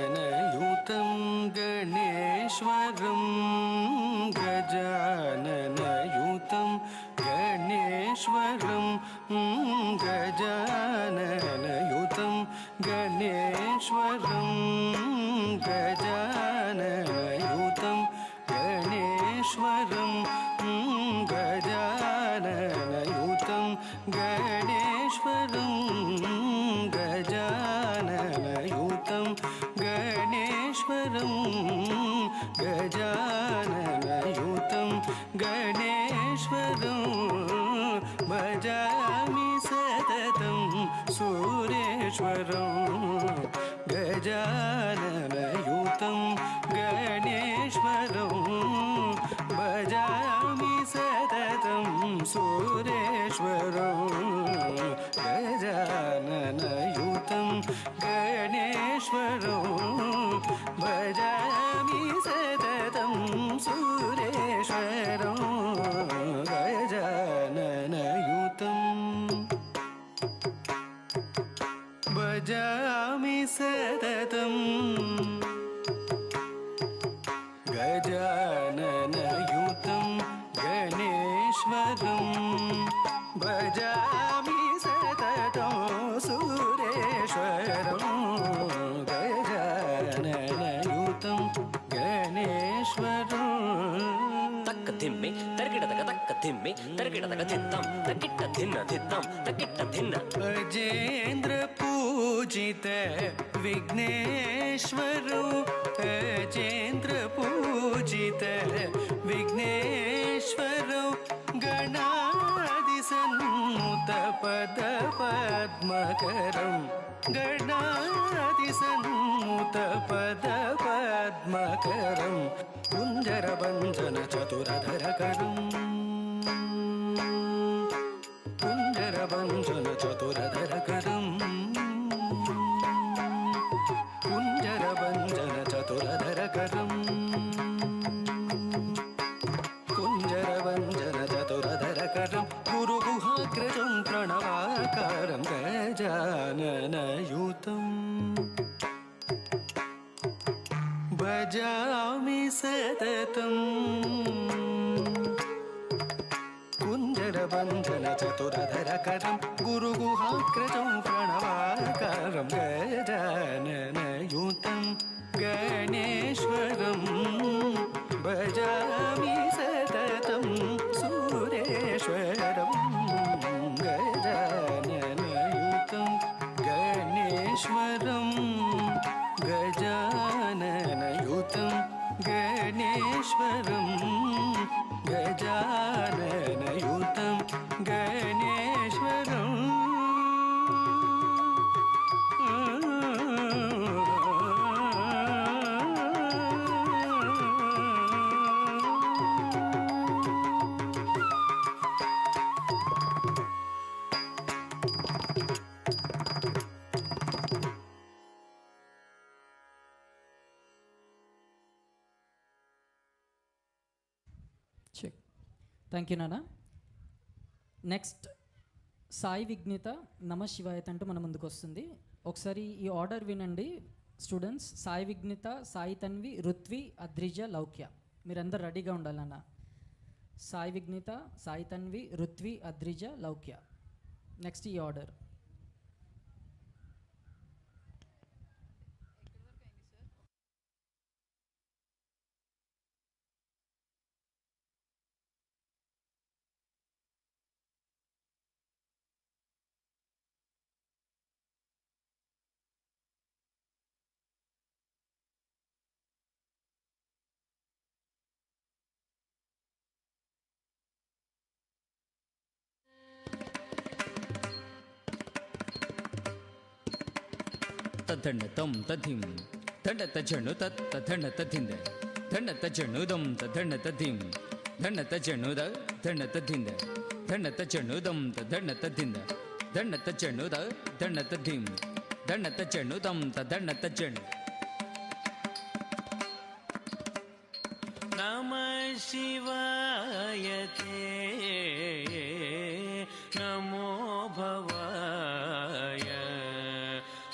गजाननयुतं गणेश्वरं गजाननयुतं गणेश्वरं गजाननयुतं गणेश्वरं गजाननयुतं गणेश्वरं गजाननयुतं गणेश्वरं गजाननयुतं गणेश्वरं गजाननयुतं गणेश्वरं भजामि सततं सुरेश्वरं गजाननयुतं गणेश्वरं भजामि सततं सुरेश्वरं गजाननयुतं गणेश्वरं भजामि सततं सुरेश्वरं गजाननयुतं भजामि सततं गजाननयुतं गणेश्वरं भजामि सततं सुरेश्वरं गजाननयुतं गणेश्वरं तक्क धिम्मे तरगिडतक तक्क धिम्मे तरगिडतक धित्तं तकिट्ट धिन्न धित्तं तकिट्ट धिन्न अजेन्द्र पूजित विघ्नेश्वरो अजेन्द्र पूजित विघ्नेश्वरो गणादिसन्नुत पद पद्मकरं गणादिसन्नुत पद पद्मकरं कुञ्जरभञ्जन चतुरधरकरं कुञ्जरभञ्जन चतुरधरकरं कुञ्जरभञ्जन चतुरधरकरं कुञ्जरभञ्जन चतुरधरकरं गुरुगुहाग्रजं प्रणवाकारं गजाननयुतं भजामि सततं कुञ्जरभञ्जन चतुरधरकरं गुरुगुहाग्रजं प्रणवाकारं गजाननयुतं गणेश्वरं भजामि सततं सुरेश्वरं गजाननयुतं गणेश्वरं गजाननयुतं गणेश्वरं गजाननयुतं गणेश्वरं థ్యాంక్ యూ నాన్న. నెక్స్ట్ సాయి విఘ్నిత నమ శివాయత్ అంటూ మన ముందుకు వస్తుంది. ఒకసారి ఈ ఆర్డర్ వినండి స్టూడెంట్స్. సాయి విఘ్నిత, సాయి తన్వి, రుత్వి, అద్రిజ, లౌక్య. మీరందరూ రెడీగా ఉండాలన్న. సాయి విఘ్నిత, సాయి తన్వి, రుత్వి, అద్రిజ, లౌక్య. నెక్స్ట్ ఈ ఆర్డర్. तद्धण्ड तं तद्धिं तण्ड तज्जण्णु तत् तद्धण्ड तद्धिंद ಧಣ್ಣತ ಜಣ್ಣುದಂ ತ ಧಣ್ಣತ ಧಿಂ ಧಣ್ಣತ ಜಣ್ಣುದ ಧಣ್ಣತ ಧಿಂದ ಧಣ್ಣತ ಜಣ್ಣುದಂ ತ ಧಣ್ಣತ ಧಿಂದ ಧಣ್ಣತ ಜಣ್ಣುದ ಧಣ್ಣತ ಧಿಂ ಧಣ್ಣತ ಜಣ್ಣುದಂ ತ ಧಣ್ಣತ ಜಣ್ಣು. ನಮಃ ಶಿವಾಯ ತೇ ನಮೋ ಭವಾಯ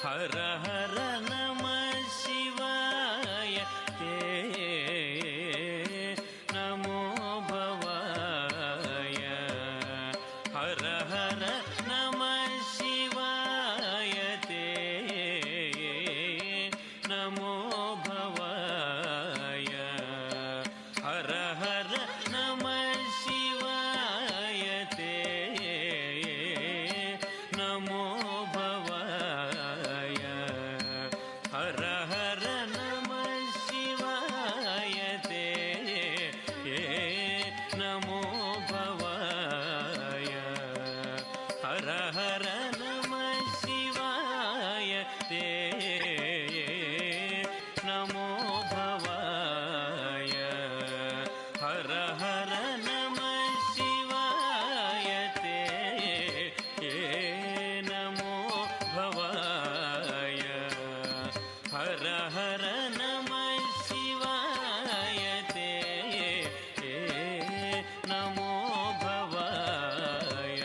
ಹರ ಹರ ನಮಃ ಶಿವಾಯ ತೇ ನಮೋ ಭವಾಯ ಹರ ಹರ ನಮಃ ಶಿವಾಯ ತೇ ನಮೋ ಭವಾಯ ಹರ ಹರ ನಮಃ ಶಿವಾಯ ತೇ ನಮೋ ಭವಾಯ ಹರ ಹರ ನಮಃ ಶಿವಾಯ ತೇ ನಮೋ ಭವಾಯ ಹರ ಹರ ನಮಃ ಶಿವಾಯ ತೇ ನಮೋ ಭವಾಯ ಹರ ಹರ ನಮಃ ಶಿವಾಯ ತೇ ನಮೋ ಭವಾಯ ಹರ ಹರ ನಮಃ ಶಿವಾಯ ತೇ ನಮೋ ಭವಾಯ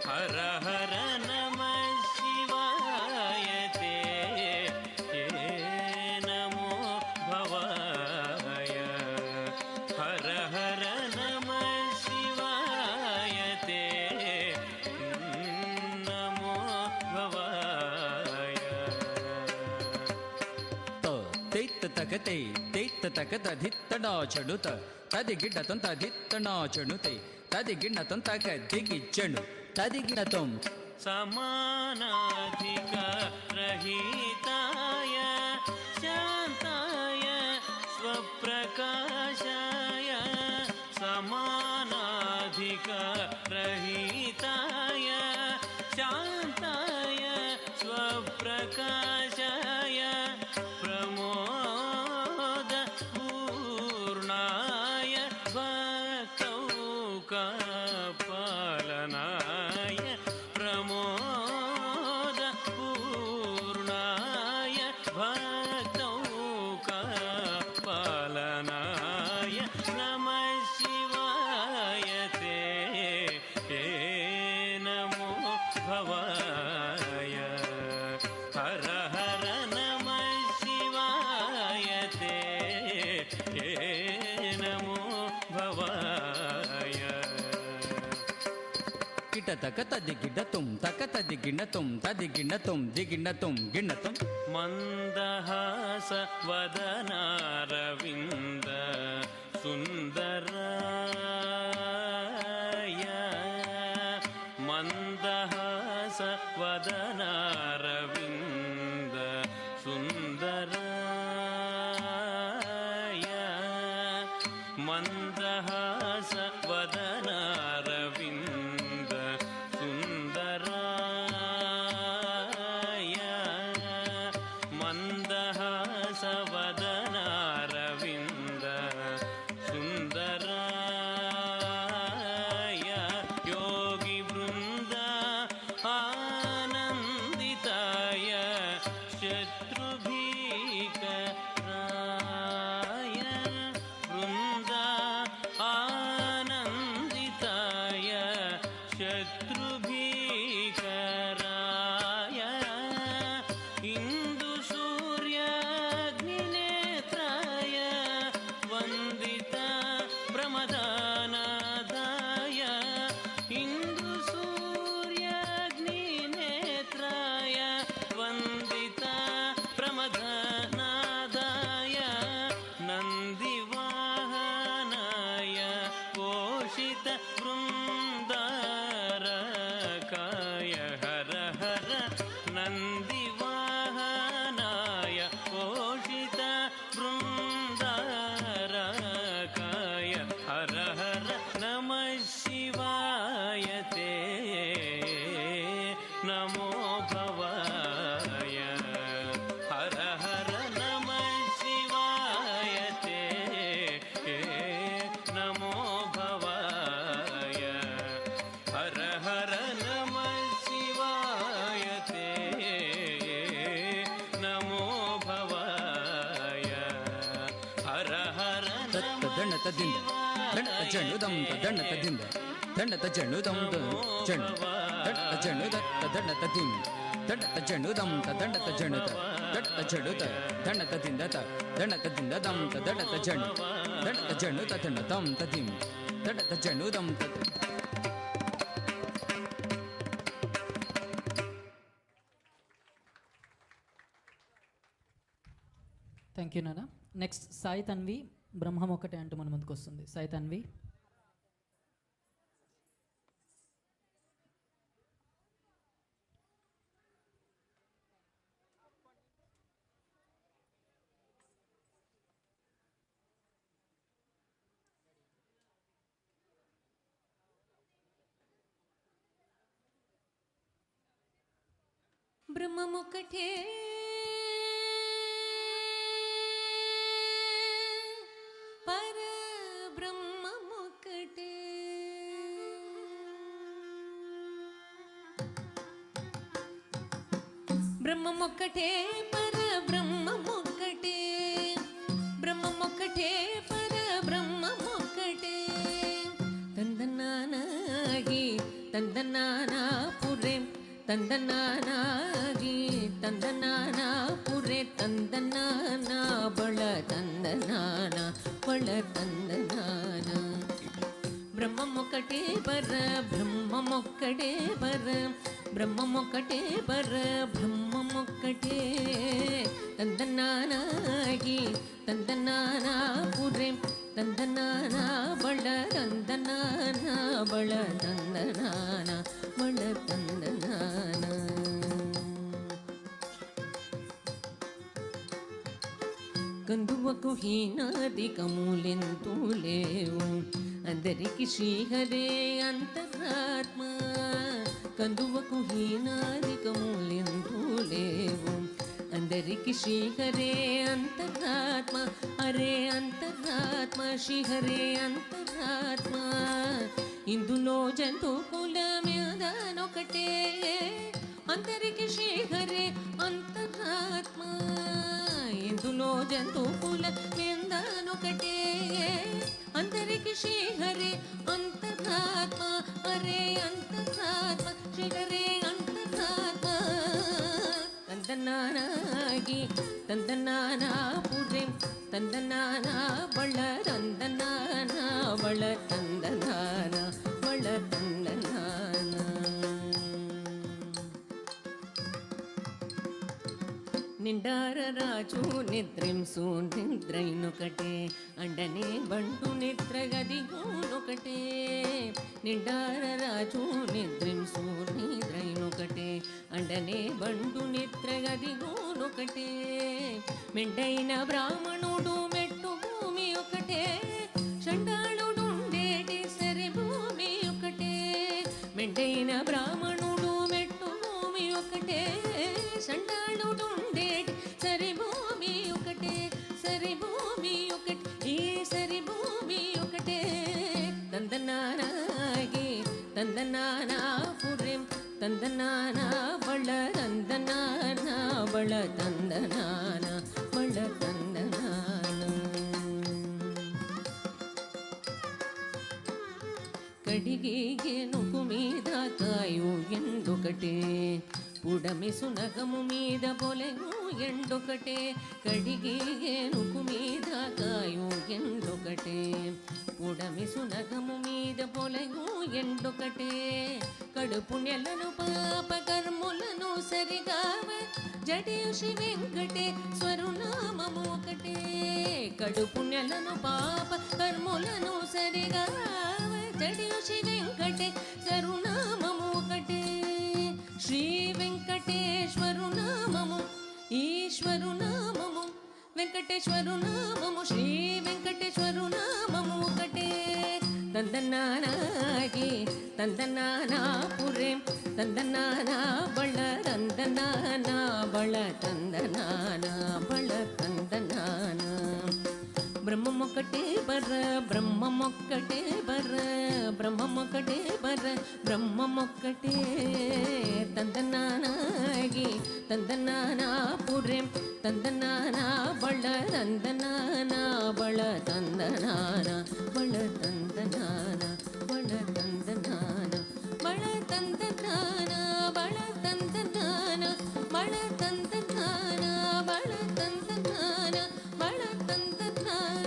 ಹರ ಹರ ನಮಃ ಶಿವಾಯ ತೇ ನಮೋ ಭವಾಯ ಹರ ಹರ ನಮಃ ಶಿವಾಯ ತೇ ನಮೋ ಭವಾಯ. ತೈತ್ತ ತಗತೆ ತೈತ್ತ ತಗತ ಧಿತ್ತಡ ಚಣುತ ತದಿಗಿಡ ತೊಂತ ಧಿತ್ತಣ ಚಣುತೆ ತದಿಗಿಣ ತೊಂತ ದಿಗಿ ಚಣು ತದಿಗಿಣ ತೊಂ समानाधिकारहिताय शान्ताय स्वप्रकाशाय समानाधिकारहिताय शान्ताय स्वप्रकाशाय प्रमोदपूर्णाय भक्तौकपालनाय प्रमोदपूर्णाय भक्तौकपालनाय नमः शिवाय ते नमो भवाय हर हर नमः शिवाय ते नमो भवाय. ಕಿಟ ತಕ ತದಿಗಿಡ ತುಂ ತಕ ತದಿಗಿಣ ತುಂ ತದಿಗಿಣ ತುಂ ದಿಗಿಣ ತುಂ ಗಿಣ ತುಂ ಮಂದಹಾಸ ವದನಾರವಿಂದ ಸುಂದರಾಯ ಮಂದಹಾಸ ವದನಾರವಿಂದ ಸುಂದರಾಯ ಮಂದಹಾಸ ವದನಾರವಿಂದ ಸುಂದರಾಯ ಮಂದಹಾಸ ವದನಾರವಿಂದ ಸುಂದರಾಯ ಯೋಗಿ ವೃಂದ ಆನಂದಿತಾಯ ಶತ್ರುಭೀಕರಾಯ ವೃಂದ ಆನಂದಿತಾಯ ಶತ್ರುಭೀಕರಾಯ ಇಂದು ಸೂರ್ಯಾಗ್ನಿನೇತ್ರಾಯ ವಂದಿತ ಪ್ರಮದಾನಾದಾಯ ಇಂದು ಸೂರ್ಯಾಗ್ನಿನೇತ್ರಾಯ ವಂದಿತ ಪ್ರಮದಾನಾದಾಯ ನಂದಿವಾಹನಾಯ ಪೋಷಿತ ವೃಂದಾರಕಾಯ ಹರ ಹರ ನಂದಿವಾಹನಾಯ ಪೋಷಿತ ವೃಂದಾರಕಾಯ ಹರ ಹರ ತತ್ತ ದಂಡ ತದಿಂದ ದಂಡ ಚೆಂಡು ದಂ ದಂಡ ತದಿಂದ ದಂಡ ಚೆಂಡು ದಂ ಚೆಂಡು ದಂಡ ಚೆಂಡು ದತ್ತ ದಂಡ ತದಿಂ ದಂಡ ಚೆಂಡು ದಂ ದಂಡ ಚೆಂಡು ದಂಡ ಚೆಂಡು ದಂಡ ತದಿಂದ ದಂಡ ತದಿಂದ ದಂ ದಂಡ ಚೆಂಡು ದಂಡ ಚೆಂಡು ತದಂಡ ದಂ ತದಿಂ ದಂಡ ಚೆಂಡು ದಂ థ్యాంక్ యూ నాన్న. నెక్స్ట్ సాయి తన్వి బ్రహ్మం ఒకటే అంటూ మన ముందుకు వస్తుంది. సాయి తన్వి. బ్రహ్మముకటే పరబ్రహ్మముకటే బ్రహ్మముకటే పరబ్రహ్మముకటే బ్రహ్మముకటే పరబ్రహ్మముకటే తందనానాగి తందనానాపురే తందనానాగి తందనానాపురే తందనానా బళ తందనానా బళ తందనానా బ్రహ్మముకటే పర బ్రహ్మముక్కటే పర బ్రహ్మముకటే పర బ్రహ్మముక్కటే తందనానాగి తందనానాపురే తందనానా బళ తందనానా బళ తందనానా బళ తందనానా కందువకు హీనాదికములెంతూ లేవు అందరికి శ్రీహరే అంతరాత్మ కందువకు హీనాదికములెంతూ లేవు అందరికి శ్రీహరే అంతరాత్మ హరే అంతరాత్మ శ్రీహరే అంతరాత్మ ఇందులో జంతు కులమేదనొకటే అందరికి శ్రీహరే అంతరాత్మ ఇందులో జంతు కులమేదనొకటే అందరికి శ్రీహరే అంతరాత్మ హరే అంతరాత్మ శ్రీహరే అంతరాత్మ తందనానాగి తందనానాపురే తందనానా బళ తందనానా బళ తందనానా బళ తందనానా నిండార రాజు నిద్రింసు నిద్రైనొకటే అండనే బంటు నిద్రగదిగోనొకటే నిండార రాజు నిద్రింసు నిద్రైనొకటే అండనే బంటు నిద్రగదిగోనొకటే మెండైన బ్రాహ్మణుడు మెట్టు భూమి ఒకటే చండాళుడుండేటి సరి భూమి ఒకటే మెండైన బ్రాహ్మణుడు మెట్టు భూమి ఒకటే చండాళుడుండేటి సరి భూమి ఒకటే సరి భూమి ఒకటి ఈ సరి భూమి ఒకటే తందనానాగి తందనానాపురే తందనానా బళ తందనానా బళ తందనానా బళ తందనానా కడిగి ఏనుగు మీద కాయు ఎండొకటే పుడమి సునగము మీద పొలెను ఎండొకటే కడిగి ఏనుగు మీద కాయు ఎండొకటే పుడమి సునగము మీద పొలెను ఎండొకటే కడుపు నెలను పాప కర్ములను సరిగావ జడేషి వెంకటేశ్వరునామము ఒకటే కడుపు నెలను పాప కర్ములను సరిగావ జడేషి వెంకటేశ్వరునామము ఒకటే శ్రీ వెంకటేశ్వరునామము ఈశ్వరునామము వెంకటేశ్వరునామము శ్రీ వెంకటేశ్వరునామము ఒకటే తందనానాగి తందనానాపురే తందనానా బళ తందనానా బళ తందనానా బళ తందనానా బ్రహ్మమొక్కటే బర బ్రహ్మమొక్కటే బర బ్రహ్మమొక్కటే బర బ్రహ్మమొక్కటే తందనానాగి తందనానాపురే తందనానా బళ తందనానా బళ ತಂದನಾನ ಬಳ ತಂದನಾನ ಬಳ ತಂದನಾನ ಬಳ ತಂದನಾನ ಬಳ ತಂದನಾನ ಬಳ ತಂದನಾನ ಬಳ ತಂದನಾನ ಬಳ ತಂದನಾನ.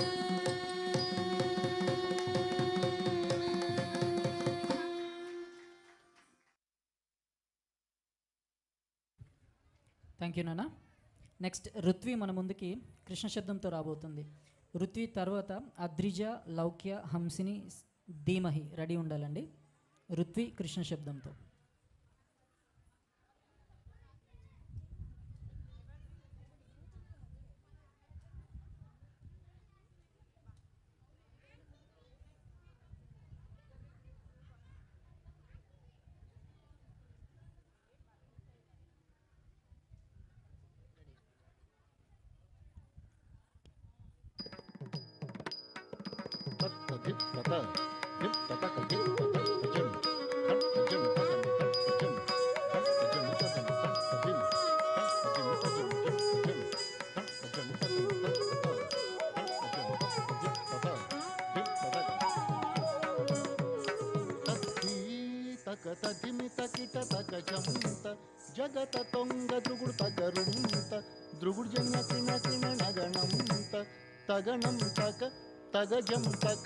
థ్యాంక్ యూ నాన్న. నెక్స్ట్ ఋత్వి మన ముందుకి కృష్ణ శబ్దంతో రాబోతుంది. ఋత్వి తర్వాత అద్రిజ, లౌక్య, హంసిని, ధీమహి రెడీ ఉండాలండి. ఋత్వి కృష్ణ శబ్దంతో. జగత తొంగ ద్రుగుడు తగరుంత ద్రుగుడు జన్య కిణ కిణ నగణంత తగణం తక తగజం తక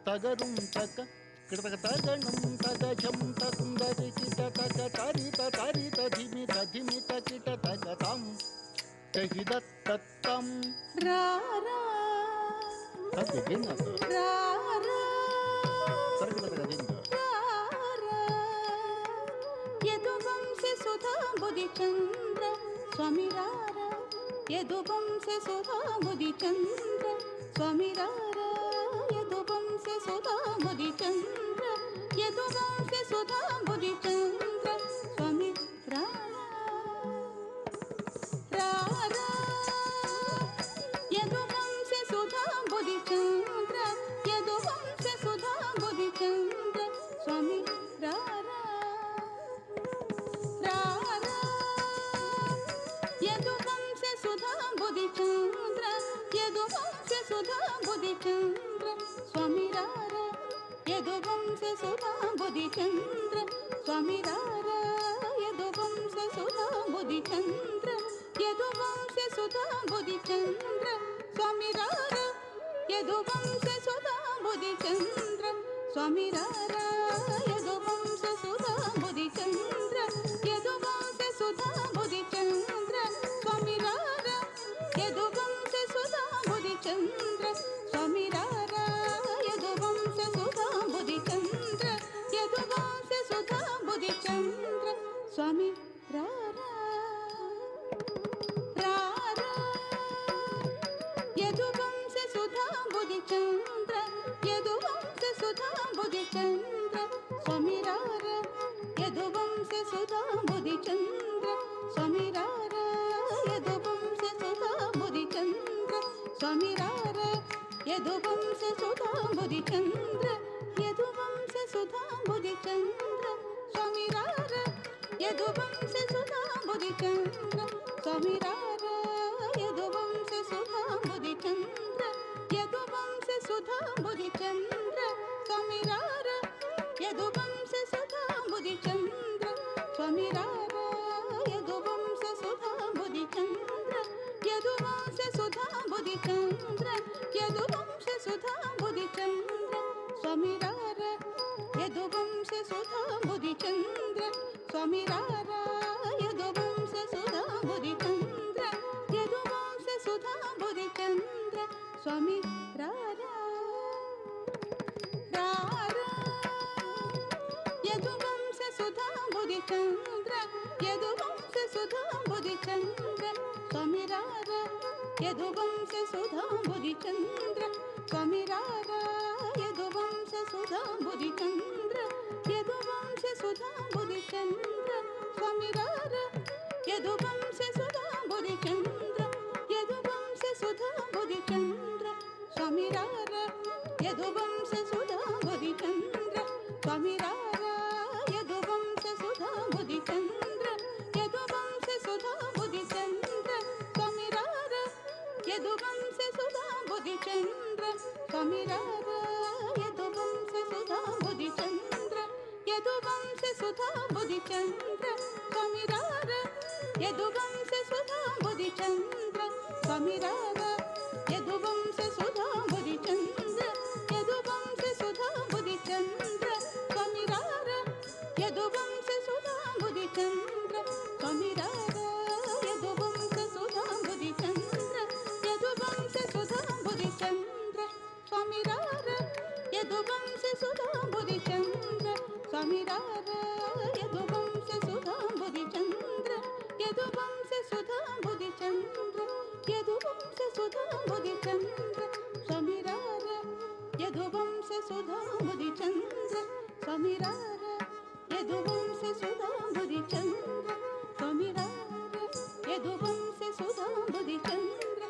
తగరుం తక కిటక తగణం తగజం తకుందరి కిట తక తరిత తరిత ధిమిత ధిమిత కిట తగతం తహిదత్తం రారా తదిగిన రారా తరగడ తగదింద యదువంశే సుధాంబుది చంద్ర స్వామి రారా యదువంశే సుధాంబుది చంద్ర స్వామి రారా యదువంశే సుధాంబుది చంద్ర యదువంశే సుధాంబుది చంద్ర స్వామి రారా రారా యదువంశే సుధాంబుది చంద్ర యదువంశే సుధాంబుది చంద్ర స్వామి రారా రారా యదువంశే సుధాంబుది చంద్ర యదువంశే సుధాంబుది చంద్ర స్వామి రారా యదువంశే సుధాంబుది చంద్ర స్వామి రారా యదువంశే సుధాంబుది చంద్ర యదువంశే సుధాంబుది చంద్ర స్వామి రారా యదువంశే సుధాంబుది చంద్ర స్వామి రారా యదువంశే సుధాంబుది చంద్ర యదువంశే సుధాంబుది చంద్ర స్వామి రారా యదువంశే సుధాంబుది చంద్ర స్వామి రారా యదువంశే సుధాంబుది చంద్ర యదువంశే సుధాంబుది చంద్ర స్వామి రారా రారా యదువంశే సుధాంబుది చంద్ర యదువంశే సుధాంబుది చంద్ర స్వామి రారా యదువంశే సుధాంబుది చంద్ర స్వామి రారా యదువంశే సుధాంబుది చంద్ర స్వామి రారా యదువంశే సుధాంబుది చంద్ర యదువంశే సుధాంబుది చంద్ర స్వామి రారా యదువంశే సుధాంబుది చంద్ర స్వామి రారా యదువంశే సుధాంబుది చంద్ర యదువంశే సుధాంబుది చంద్ర స్వామి రారా యదువంశే సుధాంబుది చంద్ర స్వామి రారా యదువంశే సుధాంబుది చంద్ర యదువంశే సుధాంబుది చంద్ర యదువంశే సుధాంబుది చంద్ర స్వామి రారా యదువంశే సుధాంబుది చంద్ర స్వామి రారా యదువంశే సుధాంబుది చంద్ర యదువంశే సుధాంబుది చంద్ర స్వామి రారా రారా యదువంశే సుధాంబుది చంద్ర యదువంశే సుధాంబుది చంద్ర స్వామి రారా యదువంశే సుధాంబుది చంద్ర స్వామి రారా యదువంశే సుధాంబుది చంద్ర యదువంశే సుధాంబుది చంద్ర స్వామి రారా యదువంశే సుధాంబుది చంద్ర యదువంశే సుధాంబుది చంద్ర స్వామి రారా యదువంశే సుధాంబుది చంద్ర స్వామి రారా యదువంశే సుధాంబుది చంద్ర యదువంశే సుధాంబుది చంద్ర స్వామి రారా యదువంశే సుధాంబుది చంద్ర స్వామిరార యదువంశ సుధాంబుది చంద్ర యదువంశ సుధాంబుది చంద్ర స్వామిరార యదువంశ సుధాంబుది చంద్ర స్వామిరార యదువంశ సుధాంబుది చంద్ర యదువంశ సుధాంబుది చంద్ర స్వామిరార యదువంశ సుధాంబుది చంద్ర స్వామిరార యదువంశ సుధాంబుది చంద్ర యదువంశ సుధాంబుది చంద్ర స్వామిరార యదువంశ సుధాంబుది చంద్ర స్వామిరార యదువంశ సుధాంబుది చంద్ర యదువంశ సుధాంబుది చంద్ర యదువంశ సుధాంబుది చంద్ర స్వామిరార యదువంశ సుధాంబుది చంద్ర స్వామిరార యదువంశ సుధాంబుది చంద్ర స్వామిరార యదువంశ సుధాంబుది చంద్ర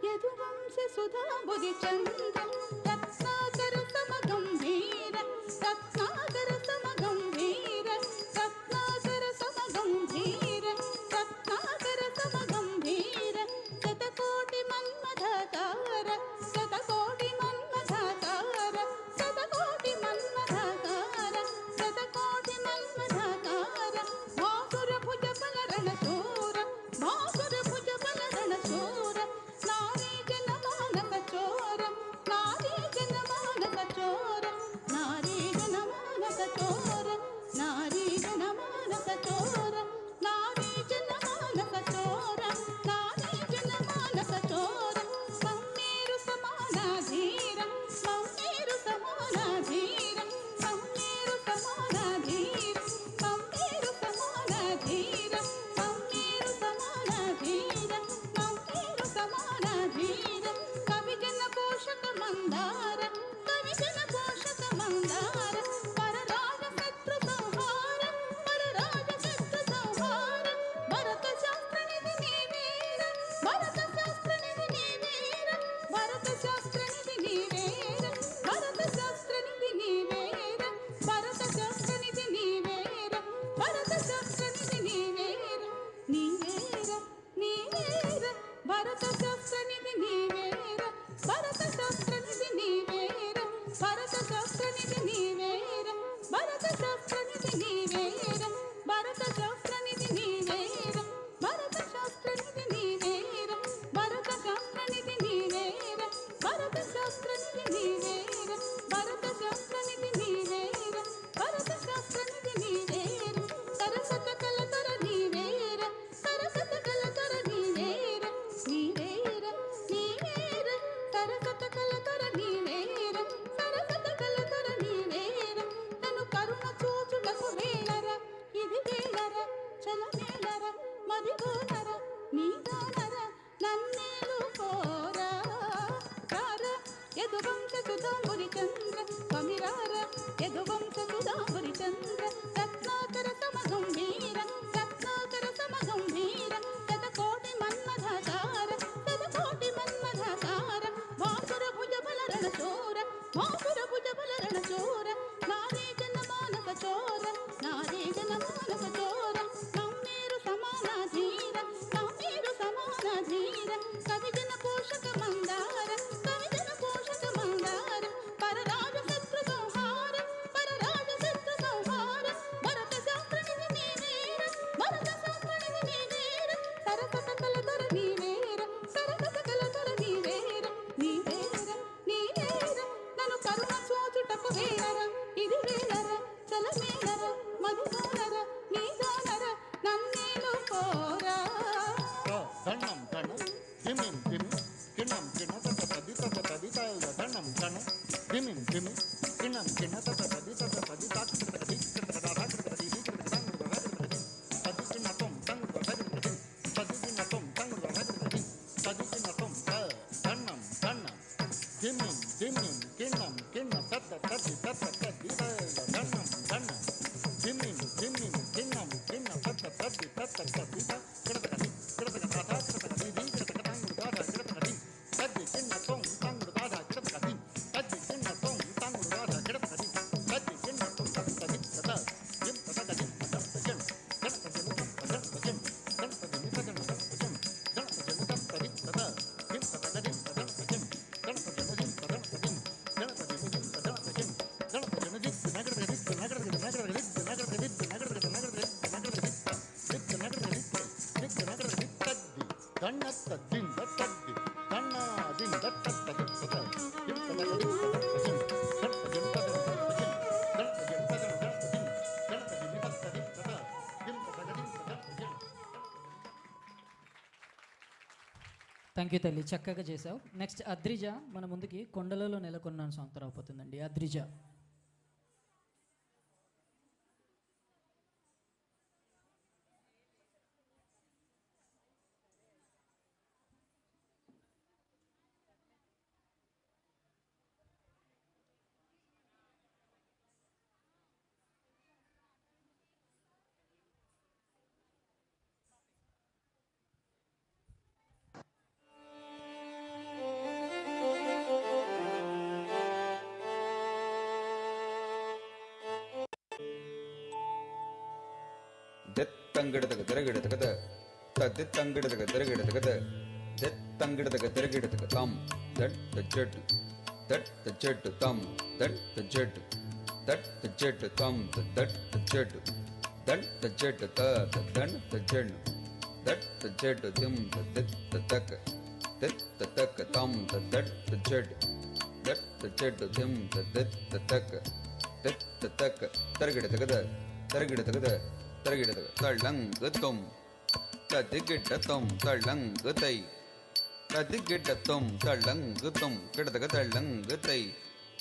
యదువంశ సుధాంబుది చంద్ర రత్నాకర సమగంభీర రత్నాకర సమగంభీర రత్నాకర సమగంభీర రత్నాకర సమగంభీర శతకోటి మన్మథాకార శతకోటి మన్మథాకార శతకోటి మన్మథాకార శతకోటి మన్మథాకార భాసుర భుజ బలరణ శూర భాసుర భుజ బలరణ శూర నారీ జన మానస చోర నారీ జన మానస చోర నారీ జన మానస చోర నారీ జన మానస చోర నారీ జన మానస చోర నారీ జన మానస చోర సమ్మేరు సమానాధీర సమ్మేరు సమానాధీర సమ్మేరు సమానాధీర సమ్మేరు సమానాధీర సమ్మేరు సమానాధీర సమ్మేరు సమానాధీర కవిజన పోషక మందార కవిజన పోషక మందార పరరాజ శత్రు సంహార పరరాజ శత్రు సంహార భరత శాస్త్ర నిధి నీవేర భరత శాస్త్ర నిధి నీవేర భరత శాస్త్ర నిధి నీవేర భరత శాస్త్ర నిధి నీవేర భరత శాస్త్ర నిధి నీవేర భరత శాస్త్ర నిధి నీవేర నీవేర నీవేర భరత శాస్త్ర నిధి నీవేర భరత శాస్త్ర నిధి నీవేర భరత శాస్త్ర నిధి నీవేర భరత శాస్త్ర నిధి నీవేర భరత శాస్త్ర నిధి నీవేర భరత శాస్త్ర నిధి నీవేర భరత శాస్త్ర నిధి నీవేర భరత శాస్త్ర నిధి నీవేర భరత శాస్త్ర నిధి నీవేర భరత శాస్త్ర నిధి నీవేర సరసత కలకర నీవేర సరసత కలకర నీవేర నీవేర నీవేర సరసత కలకర నీవేర సరసత కలకర నీవేర తను కరుణ చూచుటకు వేళర ఇది వేళర చలమేళర మదిగోనర నీదానర నన్నేలు కోరా కార యదువంశ సుధాంబురి చంద్ర స్వామిరార యదువంశ సుధాంబురి చంద్ర రత్నాకర సమగంభీర రత్నాకర సమగంభీర శతకోటి మన్మథాకార శతకోటి మన్మథాకార భాసుర భుజ బలరణ చోర భాసుర భుజ బలరణ చోర నారీ జన మానస చోర నారీ జన మానస చోర నమ్మేరు సమానాధీర నమ్మేరు సమానాధీర కవిజన పోషక మందార కవిజన పోషక మందార పరరాజ శత్రు సంహార పరరాజ శత్రు సంహార భరత శాస్త్ర నిధి నీవేర భరత శాస్త్ర నిధి నీవేర సరసత కలకర నీవేర సరసత కలకర నీవేర నీవేర నీవేర నన్ను కరుణ చూచుటకు వేళర ఇది వేళర చలమేళర మధుకోనర నీదానర నన్నేలు కోరా ధనం ధన ధిమిం ధిమి కిణం కిణ తత తది తత తది తాయుధ ధనం ధన ధిమిం ధిమి కిణం కిణ తత తది తత తది తాత తది కృతకథా కృతకథి కృతకథి తది కిణ తం తంగు తది తది కిణ తం తంగు తది తది కిణ తం ధనం ధన ధిమిం ధిమిం కిణం కిణ తత తది తత తది తాయుధ ధనం ధన ధిమిం ధిమిం కిణం కిణ తత తది తత తది కృతకథి కృతకథా కృతకథి కృతకథంగు దాదా కృతకథి తది కిణ తం తంగు దాదా కృతకథి తది కిణ తం తంగు దాదా కృతకథి థ్యాంక్ యూ తల్లి, చక్కగా చేసావు. నెక్స్ట్ అద్రిజ మన ముందుకి కొండలలో నెలకొన్నాను సాంగ్ రాబోతుందండి. అద్రిజ. ದೆತ್ತಂಗಿಡದಗ ತೆರಗಿಡದಗದ ತದ್ದೆತ್ತಂಗಿಡದಗ ತೆರಗಿಡದಗದ ದೆತ್ತಂಗಿಡದಗ ತೆರಗಿಡದಗ ತಮ್ ದಟ್ ದ ಜಡ್ ದಟ್ ದ ಜಡ್ ತಮ್ ದಟ್ ದ ಜಡ್ ದಟ್ ದ ಜಡ್ ತಮ್ ದಟ್ ದ ಜಡ್ ದಟ್ ದ ಜಡ್ ತ ದಟ್ ದ ಜಡ್ ದಟ್ ದ ಜಡ್ ತಿಮ್ ದಟ್ ದ ತಕ ದಟ್ ದ ತಕ ತಮ್ ದಟ್ ದ ಜಡ್ ದಟ್ ದ ಜಡ್ ತಿಮ್ ದಟ್ ದ ತಕ ದಟ್ ದ ತಕ ತೆರಗಿಡದಗದ ತೆರಗಿಡದಗದ ತರಗಿಡದಗ ತಳ್ಳಂಗ ತೊಂ ತದಿಗಿಡ್ಡ ತೊಂ ತಳ್ಳಂಗ ತೈ ತದಿಗಿಡ್ಡ ತೊಂ ತಳ್ಳಂಗ ತೊಂ ಗಿಡದಗ ತಳ್ಳಂಗ ತೈ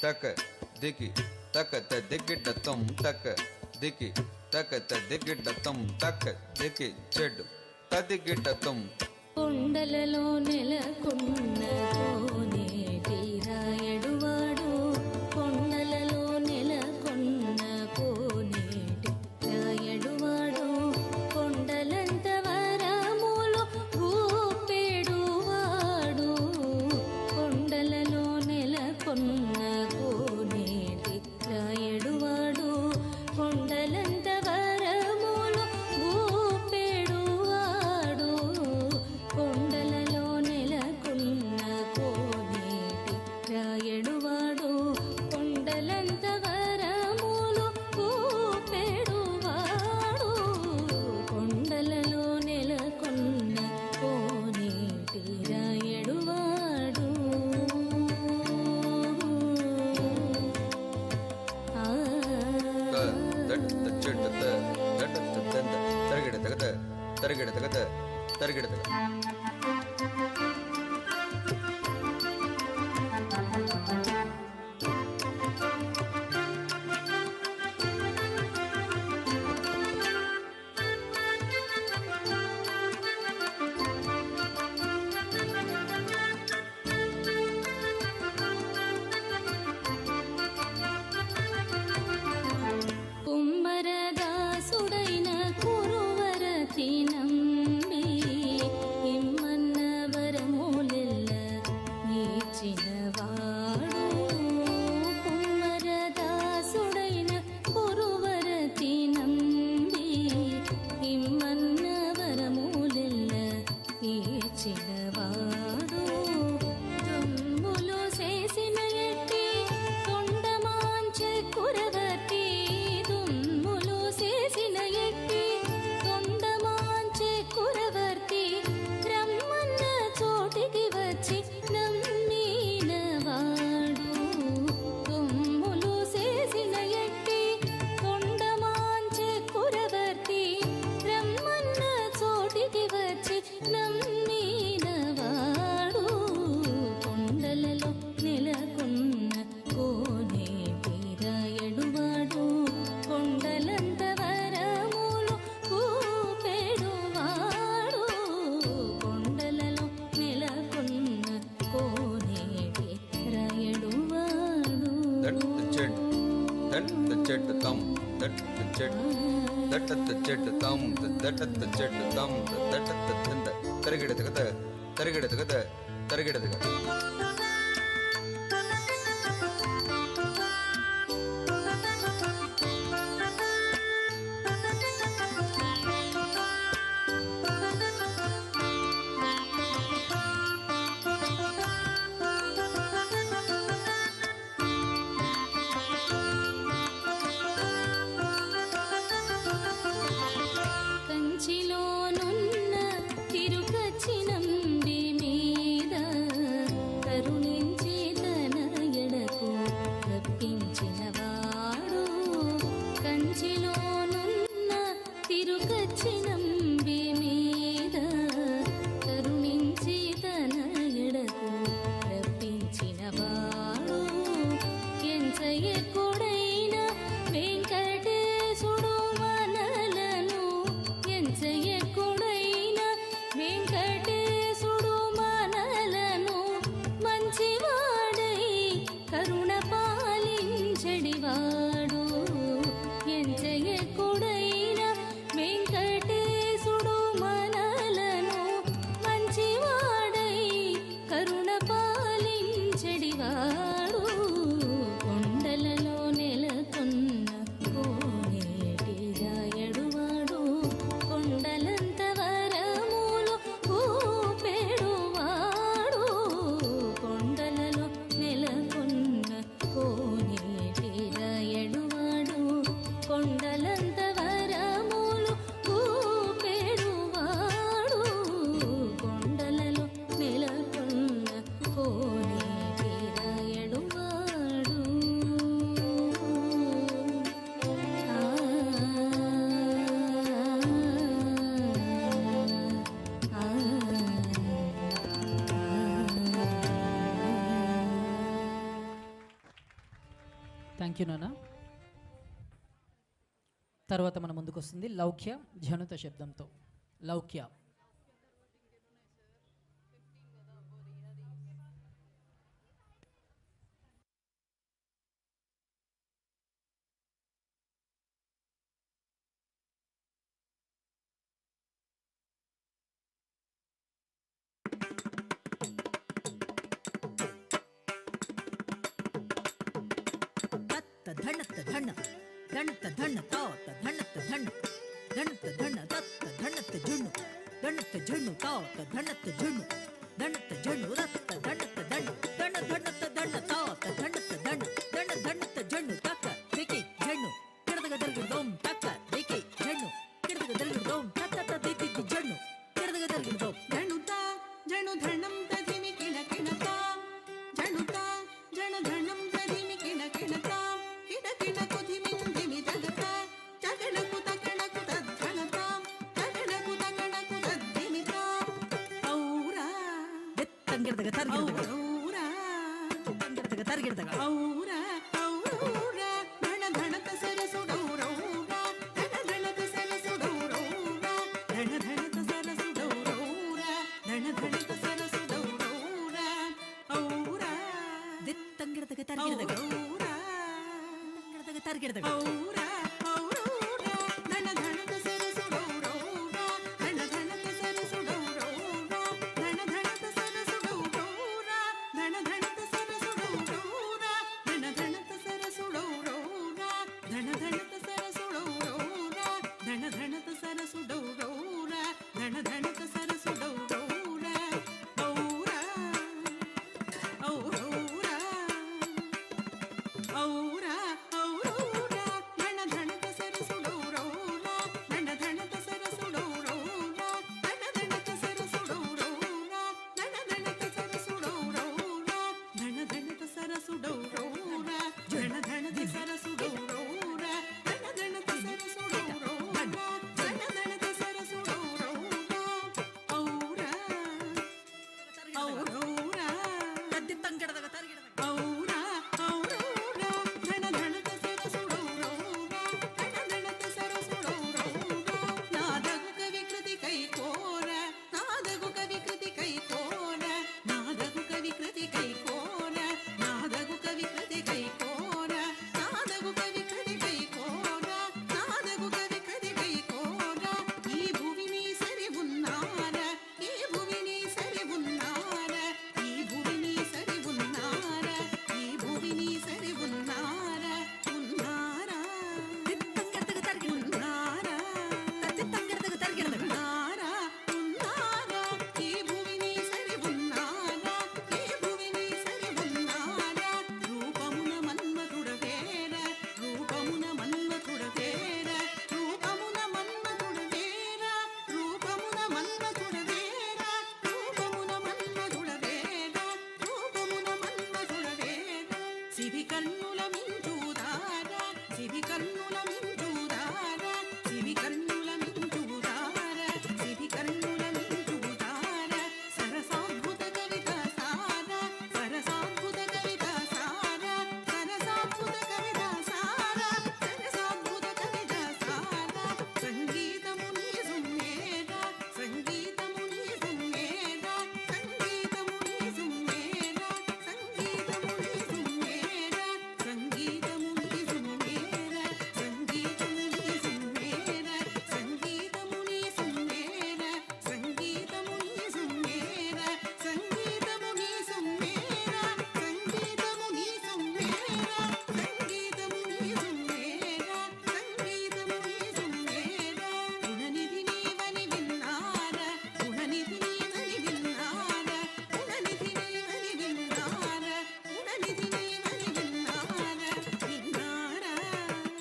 ತಕ ದಿಕ್ಕಿ ತಕ ತದಿಗಿಡ್ಡ ತೊಂ ತಕ ದಿಕ್ಕಿ ತಕ ತದಿಗಿಡ್ಡ ತೊಂ ತಕ ದಿಕ್ಕಿ చెడ్డు తదిగిడ్డ ತೊಂ కొండలలో నెలకొన్న కోనేటి రాయడువాడు కొండలలో నెలకొన్న కోనేటి రాయడువాడు కొండలంత వరములు ఊపెడువాడు కొండలలో నెలకొన్న కోనేటి రాయడువాడు కొండలంత వరములు ఊపెడువాడు కొండలలో నెలకొన్న కోనేటి రాయడువాడు కొండలంత వరములు ఊపెడువాడు కొండలలో నెలకొన్న కోనేటి రాయడువాడు దట్ చెడ్డు దట్ దంద తరగిడదగద తరగిడదగద తరగిడదగ కుమ్మరదాసుడైన కురువరతి నమ్మి ఇమ్మన్న వరములెల్ల నీచినవాడు కుమ్మరదాసుడైన కురువరతి నమ్మి ఇమ్మన్న వరములెల్ల నీచినవాడు దుమ్ములు చేసిన ఎట్టి తొండమాంచె కురవతి దుమ్ములు చేసిన ఎట్టి తొండమాంచె కురవర్తి రమ్మన్న చోటికి వచ్చి నమ్మినవాడు దుమ్ములు చేసిన ఎట్టి తొండమాంచె కురవర్తి రమ్మన్న చోటికి వచ్చి నమ్మినవాడు కొండలలో నెలకొన్న కోనేటి రాయడువాడు కొండలంత వరములు ఊపెడువాడు కొండలలో నెలకొన్న కోనేటి రాయడువాడు దట్ చెడ్డు తమ్ దట్ చెడ్డు దట్ చెడ్డు తమ్ దట్ చెడ్డు తమ్ దట్ దంద తరగిడదగద తరగిడదగద తరగిడదగ కంచిలోనున్న తిరుకచ్చినంబి మీద కరు థ్యాంక్ యూ నాన్న. తర్వాత మన ముందుకు వస్తుంది లౌక్య జనుత శబ్దంతో. లౌక్య. ధణత ధణ ధణత ధణ తాత ధణత ధణ ధణత ధణ దత్త ధణత జుణు ధణత జుణు తాత ధణత జుణు ధణత జుణు దత్త ధణత ధణ ధణ ధణత ధణ తాత ధణత ధణ ధణ ధణత జుణు తక్క దికి జుణు కిడదగ దర్గదోం తక్క దికి జుణు కిడదగ దర్గదోం తక్క దికి జుణు కిడదగ దర్గదోం జణుతా జణు ధణం దధిమి కిణ కిణతా జణుతా జణ ధణం దధిమి కిణ కిణతా కిణ కిణ కుధిమిందిమి జగతా జగణకు తగణకు తద్ధణతా జగణకు తగణకు తద్ధిమితా ఔరా దిత్తంగిడదగ తర్గిడదగ ఔరా తంగిడదగ తర్గిడదగ ఔరా ఔరా ధణ ధణత సరసుడౌరౌరా ధణ ధణత సరసుడౌరౌరా ధణ ధణత సరసుడౌరౌరా ధణ ధణత సరసుడౌరౌరా ఔరా దిత్తంగిడదగ తర్గిడదగ ఔరా తంగిడదగ తర్గిడదగ ఔరా ఔరా ధణ ధణత సరసుడౌరౌరా ధణ ధణత సరసుడౌరౌరా ధణ ధణత సరసుడౌరౌరా ధణ ధణత సరసుడౌరౌరా ధణ ధణత సరసుడౌరౌరా ధణ ధణత సరసుడౌరౌరా ధణ ధణత సరసుడౌరౌరా ధణ ధణత సరసుడౌరౌరా ఔరా ఔరౌరా ఔరా ఔరౌరా ధణ ధణత సరసుడౌరౌరా ధణ ధణత సరసుడౌరౌరా ధణ ధణత సరసుడౌరౌరా ధణ ధణత సరసుడౌరౌరా ధణ ధణత సరసుడౌరౌరా ధణ ధణత సరసుడౌరౌరా ధణ ధణత సరసుడౌరౌరా ధణ ధణత సరసుడౌరౌరా ఔరా ఔరౌరా దిత్తంగిడదగ తర్గిడదగ ఔరా ఔరౌరా ధణ ధణత సరసుడౌరౌరా ధణ ధణత సరసుడౌరౌరా నాదగు కవి కృతి కై కోర నాదగు కవి కృతి కై కోర నాదగు కవి కృతి కై కోర నాదగు కవి కృతి కై కోర నాదగు కవి కృతి కై కోర నాదగు కవి కృతి కై కోర ఈ భూమిని సరి ఉన్నార ఈ భూమిని సరి ఉన్నార ఈ భూమిని సరి ఉన్నార ఈ భూమిని సరి ఉన్నార ఉన్నారా దిత్తంగిడదగ తర్గిడదగ ఉన్నారా దిత్తంగిడదగ తర్గిడదగ ఉన్నారా ఉన్నారా ఈ భూమిని సరి ఉన్నారా ఈ భూమిని సరి ఉన్నారా రూపమున మన్మథుడ వేర రూపమున మన్మథుడ వేర రూపమున మన్మథుడ వేర రూపమున మన్మథుడ వేర రూపమున మన్మథుడ వేర రూపమున మన్మథుడ వేర సిరి కన్నుల మించుదార సిరి కన్నుల మించుదార సిరి కన్నుల మించుదార సిరి కన్నుల మించుదార సరసాద్భుత కవిత సార సరసాద్భుత కవిత సార సరసాద్భుత కవిత సార సరసాద్భుత కవిత సార సంగీతము నీ సుమేర సంగీతము నీ సుమేర సంగీతము నీ సుమేర సంగీతము నీ సుమేర సంగీతము నీ సుమేర సంగీతము నీ సుమేర సంగీతము నీ సుమేర సంగీతము నీ సుమేర సంగీతము నీ సుమేర సంగీతము నీ సుమేర సంగీతము నీ సుమేర సంగీతము నీ సుమేర గుణనిధి నీవని విన్నార గుణనిధి నీవని విన్నార గుణనిధి నీవని విన్నార గుణనిధి నీవని విన్నార విన్నారా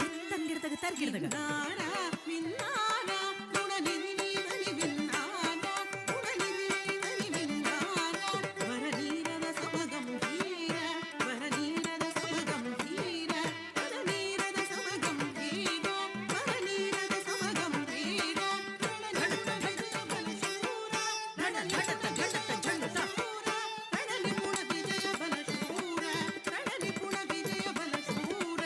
దిత్తంగిడదగ తర్గిడదగ విన్నారా విన్నారా గుణనిధి నీవని విన్నారా గుణనిధి నీవని విన్నారా వరనీరద సమగంభీర వరనీరద సమగంభీర వరనీరద సమగంభీర వరనీరద సమగంభీర రణనడత విజయ బలశూర రణనడత జడత జడత రణనిపుణ విజయ బలశూర రణనిపుణ విజయ బలశూర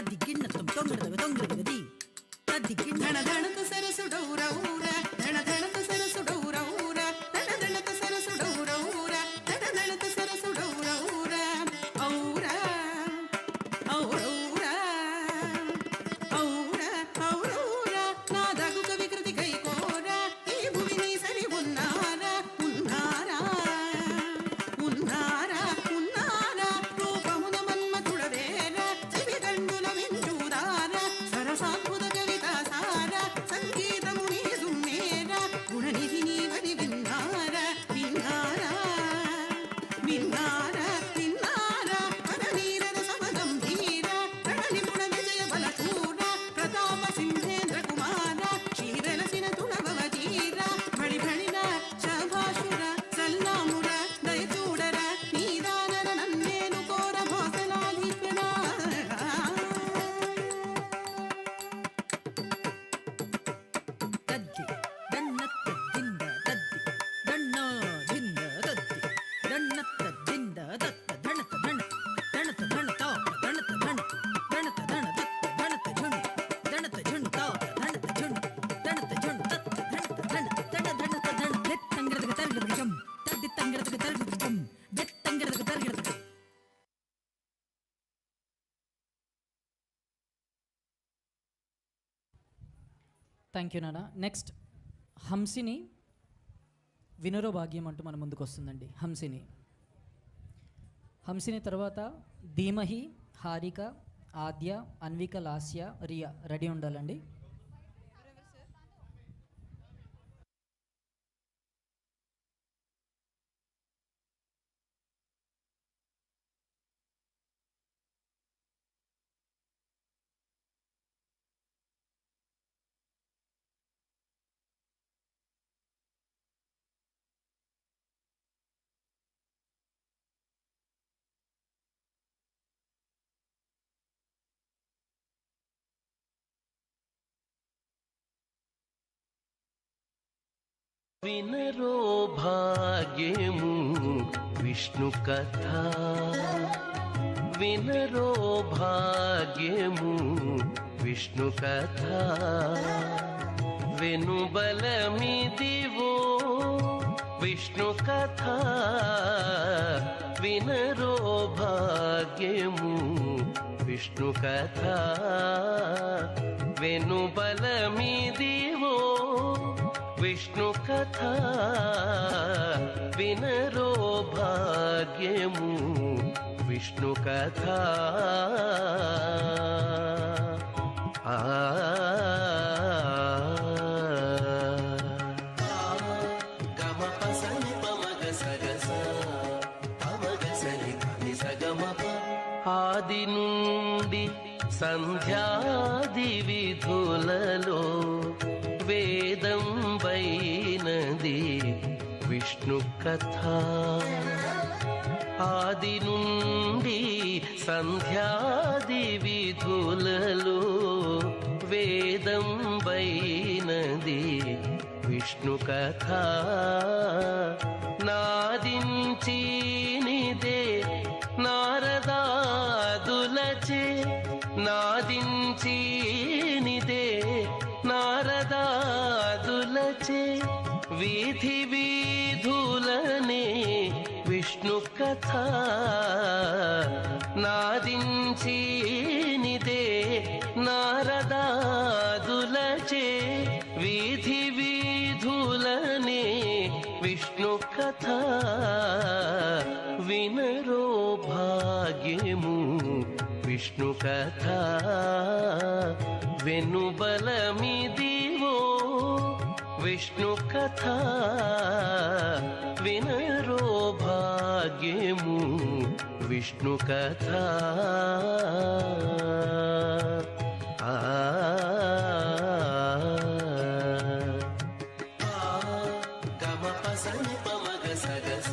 తద్ది గిన్నతం తొంగడదగ తొంగడదగది తద్ది గిన్న ధణ ధణత సరసుడౌరౌర ధణ ధణత సరసుడౌరౌర ధణ ధణత సరసుడౌరౌర ధణ ధణత సరసుడౌరౌర ఔర ఔరౌర ఔర ఔరౌర నాదగు కవి కృతి కైకోర ఈ భువిని సరి ఉన్నారా ఉన్నారా ఉన్నారా ఉన్నారా రూపమున మన్మథుడవేరా చెవిగండుల వింజూదారా సరసాద్భుత కవితా సారా సంగీతము నీ సున్నేరా గుణనిధి నీవని విన్నారా విన్నారా విన్నారా విన్నారా పరనీరద సమగంభీర ప్రణనిపుణ విజయ బలచూర ప్రతాప సింహేంద్ర కుమార క్షీరలసిన తుణభవజీర బళి బళిన శభాషుర సల్లాముర దయచూడర నీదానర నన్నేను కోర భోసలాధిపనా తద్ది దన్నత్త దింద తద్ది దన్న దింద తద్ది దన్నత్త దింద దత్త ధణత ధణ ధణత ధణ తాత ధణత ధణ ధణత ధణ దత్త ధణత ఝుణు ధణత ఝుణు తాత ధణత ఝుణు ధణత ఝుణు దత్త ధణత ధణ ధణ ధణత ధణ దెత్తంగడదగ తరగడదగ జం తద్దిత్తంగడదగ తరగడదగ జం దెత్తంగడదగ తరగడదగ థ్యాంక్ యూ నాన్న. నెక్స్ట్ హంసిని వినురో భాగ్యం అంటూ మన ముందుకు వస్తుందండి. హంసిని తర్వాత ధీమహి, హారిక, ఆద్య, అన్విక, లాస్య, రియా రెడీ ఉండాలండి. వినరో భాగ్యము విష్ణు కథ వినరో భాగ్యము విష్ణు కథ వెనుబలమిదివో విష్ణు కథ వినరో భాగ్యము విష్ణు కథ వెనుబలమిదివో విష్ణు కథ వినరో భాగ్యము విష్ణు కథ గమ పసని పమగ సగస పమగ సని పని సగమప ఆది నుండి సంధ్యాది విధులలో వేదం వైనది విష్ణు కథ ఆది నుండి సంధ్యాది విధులలో వేదం వైనది విష్ణు కథ నాదించినిదే నారదాదులచే నాదించినిదే నారదాదులచే వీధి వీధులనే విష్ణు కథ నాదించినిదే నారదాదులచే వీధి వీధులనే విష్ణు కథ వినరో భాగ్యము విష్ణు కథ వెనుబలమిదివో విష్ణు కథ వినరో భాగ్యము విష్ణు కథ గమ పసని పమగ సగస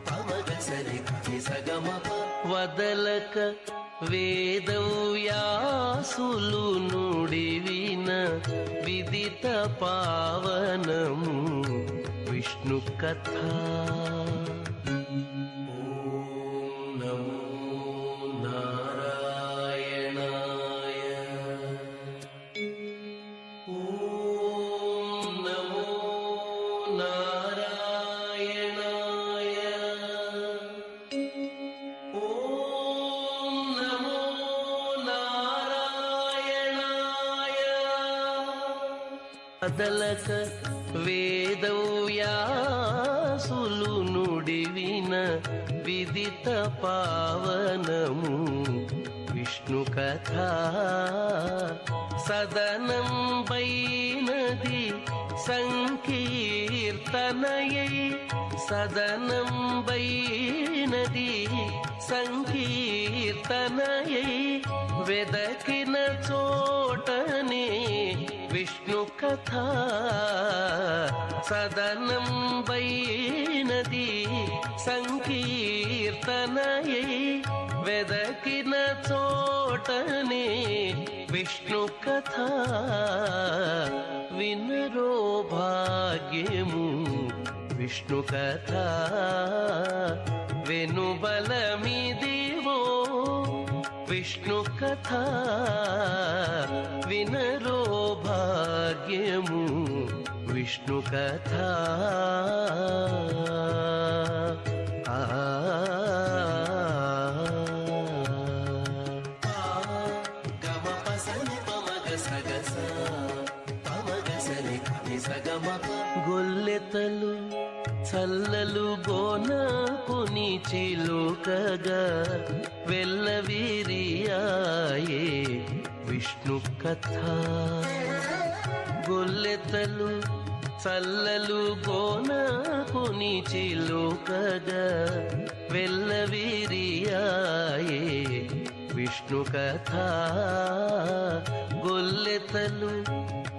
పమగ సని పని సగమప వదలక వేదవ్యాసులు నుడివిన విదిత పావనము విష్ణు కథ ఓం నమో నారాయణ కదలక వేదవ్యాసులు నుడివిన విదిత పావనము విష్ణు కథ సదనం బైనది సంకీర్తనయై సదనం బైనది సంకీర్తనయై వెదకిన చోటనే విష్ణు కథ సదనం బైనది సంకీర్తనయై వెదకిన చోటనే విష్ణు కథ వినరో భాగ్యము విష్ణు కథ వెనుబలమిదివో విష్ణు కథ వినరో భాగ్యము విష్ణు కథ గొల్లెతలు చల్లలు గోనకుని చిలుకగా వెల్లవిరియాయే విష్ణు కథ గొల్లెతలు చల్లలు గోనకుని చిలుకగా వెల్లవిరియాయే విష్ణు కథ గొల్లెతలు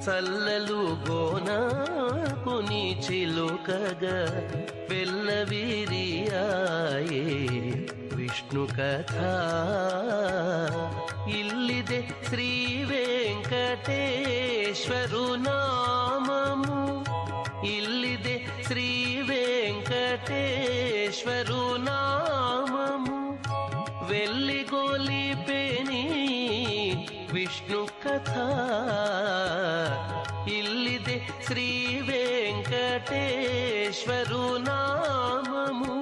చల్లలు గోనకుని చిలుకగా వెల్లవిరియాయే విష్ణು కథ ఇల్లిదే శ్రీ వెంకటేశ్వరు నామము ఇల్లిదే శ్రీ వెంకటేశ్వరు నామము వెల్లిగొలిపెని విష్ణు కథ ఇల్లిదే శ్రీ వెంకటేశ్వరు నామము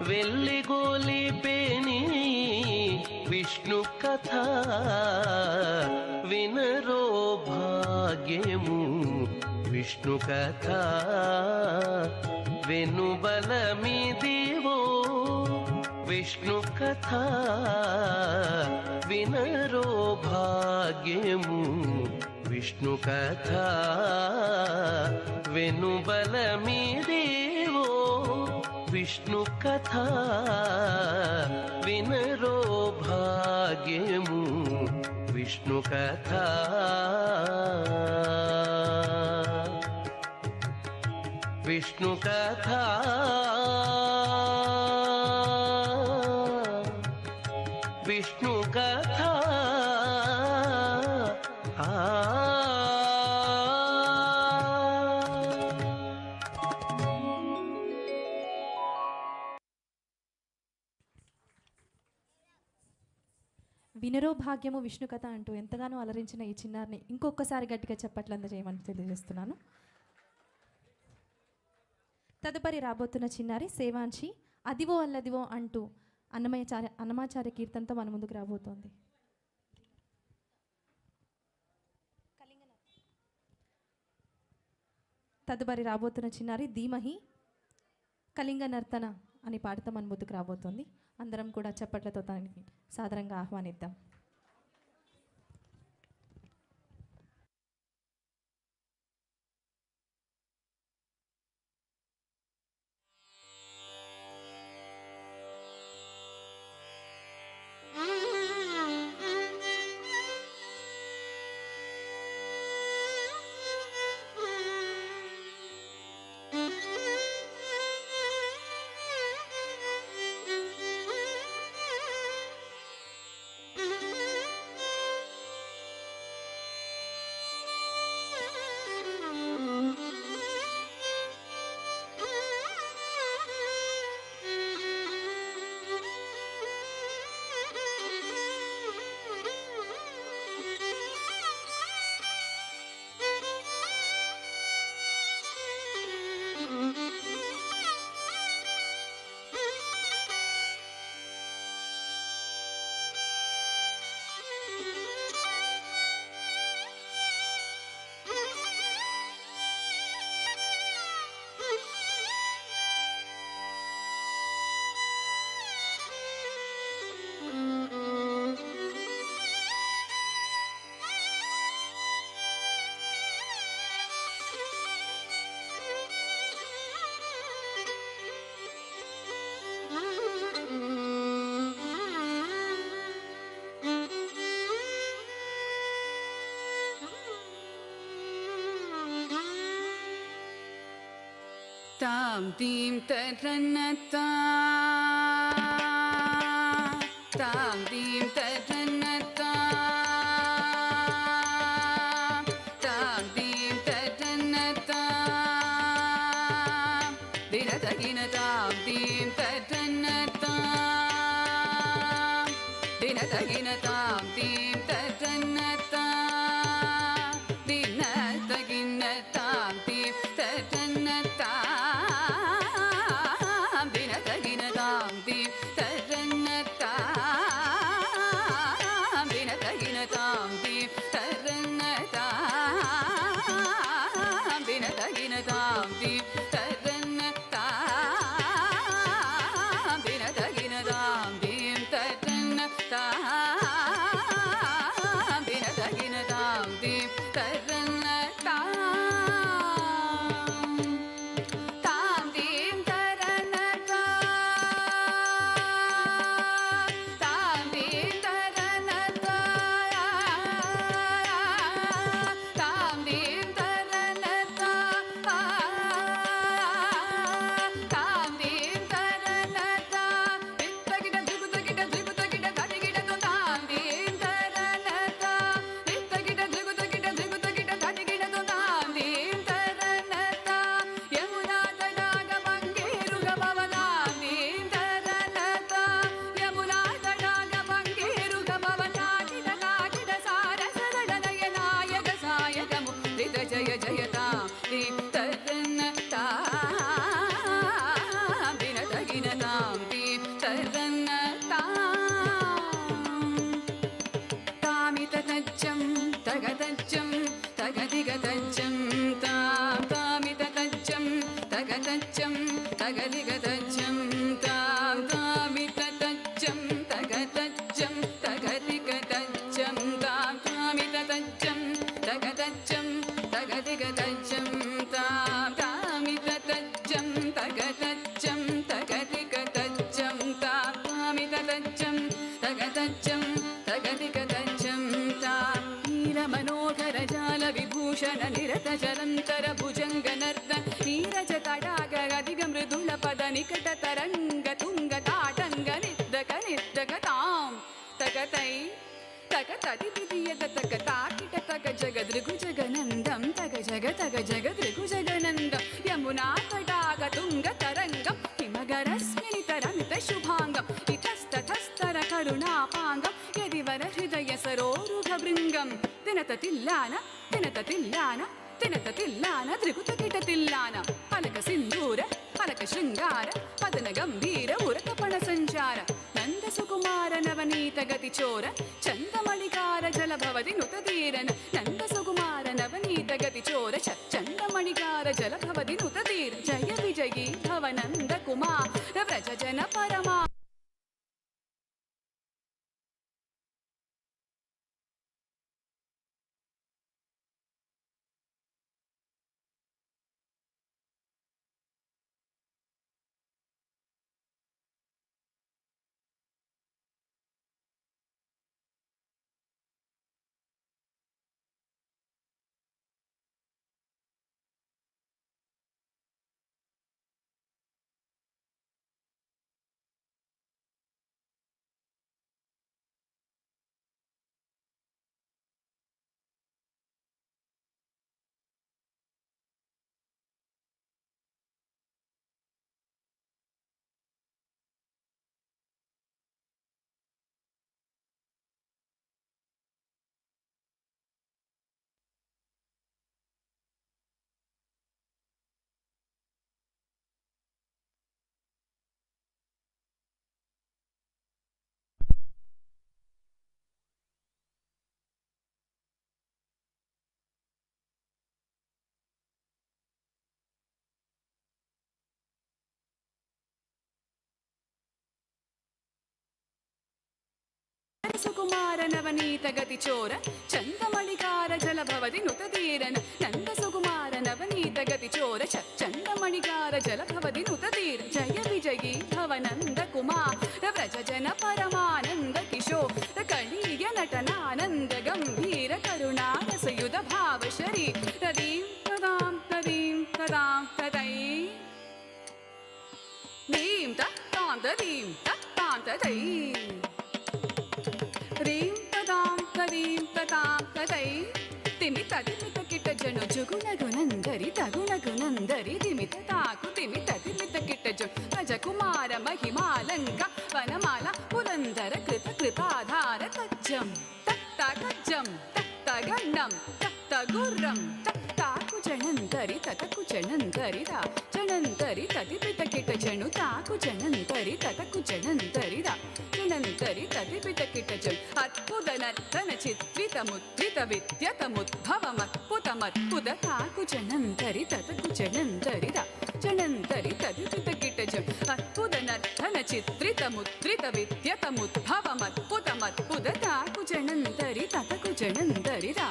వెల్లిగొలిపెని విష్ణు కథ వినరో భాగ్యము విష్ణు కథ వెనుబలమిదివో విష్ణు కథ వినరో భాగ్యము విష్ణు కథ వెనుబలమిదివో విష్ణు కథ వినరో భాగ్యము విష్ణు కథ విష్ణు కథ విష్ణు కథ వినరో భాగ్యము విష్ణు కథ అంటూ ఎంతగానో అలరించిన ఈ చిన్నారిని ఇంకొకసారి గట్టిగా చప్పట్లు అందజేయమని తెలియజేస్తున్నాను. తదుపరి రాబోతున్న చిన్నారి సేవాంశి అదివో అల్లదివో అంటూ అన్నమాచార్య కీర్తనతో మన ముందుకు రాబోతోంది. తదుపరి రాబోతున్న చిన్నారి ధీమహి కళింగ నర్తన అని పాడుతూ మన ముందుకు రాబోతోంది. అందరం కూడా చప్పట్లతో తనకి సాదరంగా ఆహ్వానిద్దాం. Mm-hmm. तां दीं तरन्नता तां दीं तरन्नता तां दीं तरन्नता दिनतगिन तां दीं तरन्नता दिनतगिन तां दीं तरन्नता दिनतगिन तां दीं तरन्नता दिनतगिन तां दीं तरन्नता दिनतगिन तां दीं तरन्नता दिनतगिन तां दीं तरन्नता दिनतगिन तां दीं तरन्नता दिनतगिन तां दीं तरन्नता तां दीं तरन्नता तां दीं तरन्नता तां दीं तरन्नता तां दीं तरन्नता दित्तगिड द्रिगुतगिड द्रिगुतगिड धडिगिड तां दीं तरन्नता दित्तगिड द्रिगुतगिड द्रिगुतगिड धडिगिड तां दीं तरन्नता यमुना तडाग भंगेरुग भवतां दीं तरन्नता यमुना तडाग भंगेरुग भवताकिड काकिड सारसदडनय नायक सायक मुद्रित जय जयतां दीं तरन्नता दिनतगिन तां दीं तरन्नता तामिततज्जं तगतज्जं तगदिगतज्जं तामिततज्जं तगतज्जं तगदिगतज्जं तामिततज्जं तगतज्जं तगदिगतज्जं तामिततज्जं तगतज्जं तगदिगतज्जं तामिततज्जं तगतज्जं तगदिगतज्जं तामिततज्जं तगतज्जं तगदिगतज्जं नीलमनोहर जाल विभूषण निरत जलंतर भुजंग नर्तन नीरज तडाग अधिग मृदुल पद निकट तरंग तुंग ताटंग निद्दक निद्दक तां तगतै तगतति पिदियत तग ताकिट तग जगदृगु जगनंदं तग जगदृगु जगनंदं यमुना तडाग तुंग तरंगं हिमगरस्मिनि तरमित शुभांगं इतस्ततस्तर करुणापांगं यदिवर हृदय सरोरुघ भृंगं दिनततिल्लान दिनततिल्लान दिनततिल्लान त्रिगुतकिटतिल्लान अलक सिंदूर अलक शृंगार पदन गंभीर उरकपण संचार नंद सुकुमार नवनीत गति चोर चंदमणिकार जल भवति नुतधीरन नंद सुकुमार नवनीत गति चोर चंदमणिकार जल भवति नुतधीर जय विजयी भव नंद कुमार व्रज जन परमा सुकुमार नवनीत गति चोर चंदमणिकार जल भवति नुतधीरन नंद सुकुमार नवनीत गति चोर चंदमणिकार जल भवति नुतधीर जय विजयी भव नंद कुमार व्रज जन परमानंद किशोर कलीय नटनानंद गंभीर करुणा रसयुध भाव शरीर तदीं तदां तदीं तदां तदै తదీం తత్తాం తదై ರೀಂ ತದಾಂ ತದೀಂ ತತಾಂ ತದೈ ತಿಮಿತ ತಿಮಿತ ಕಿಟ ಜನು ಜುಗುಣಗುನಂದರಿ ತಗುಣಗುನಂದರಿ ತಿಮಿತ ತಾಕು ತಿಮಿತ ತಿಮಿತ ಕಿಟ ಜು ಅಜಕುಮಾರ ಮಹಿಮಾಲಂಕ ವನಮಾಲ ಪುರಂದರ ಕೃತ ಕೃತಾಧಾರ ಕಜ್ಜಂ ತತ್ತ ಕಜ್ಜಂ ತತ್ತ ಗಣ್ಣಂ ತತ್ತ ಗುರ್ರಂ ತಾಕು ಜಣಂತರಿ ತತಕು ಜಣಂತರಿ ರಾ ಜಣಂತರಿ ತದಿಪಿತ ಕಿಟ ಜಣು ತಾಕು ಜಣಂತರಿ ತತಕು ಜಣಂತರಿ ರಾ ಜಣಂತರಿ ತದಿಪಿತ ಕಿಟ ಜಣು ಅದ್ಭುತ ನರ್ತನ ಚಿತ್ರಿತ ಮುದ್ರಿತ ವಿದ್ಯತ ಮುದ್ಭವ ಮತ್ಪುತ ಮತ್ಪುತ ತಾಕು ಜಣಂತರಿ ತತಕು ಜಣಂತರಿ ರಾ ಜಣಂತರಿ ತದಿಪಿತ ಕಿಟ ಜಣು ಅದ್ಭುತ ನರ್ತನ ಚಿತ್ರಿತ ಮುದ್ರಿತ ವಿದ್ಯತ ಮುದ್ಭವ ಮತ್ಪುತ ಮತ್ಪುತ ತಾಕು ಜಣಂತರಿ ತತಕು ಜಣಂತರಿ ರಾ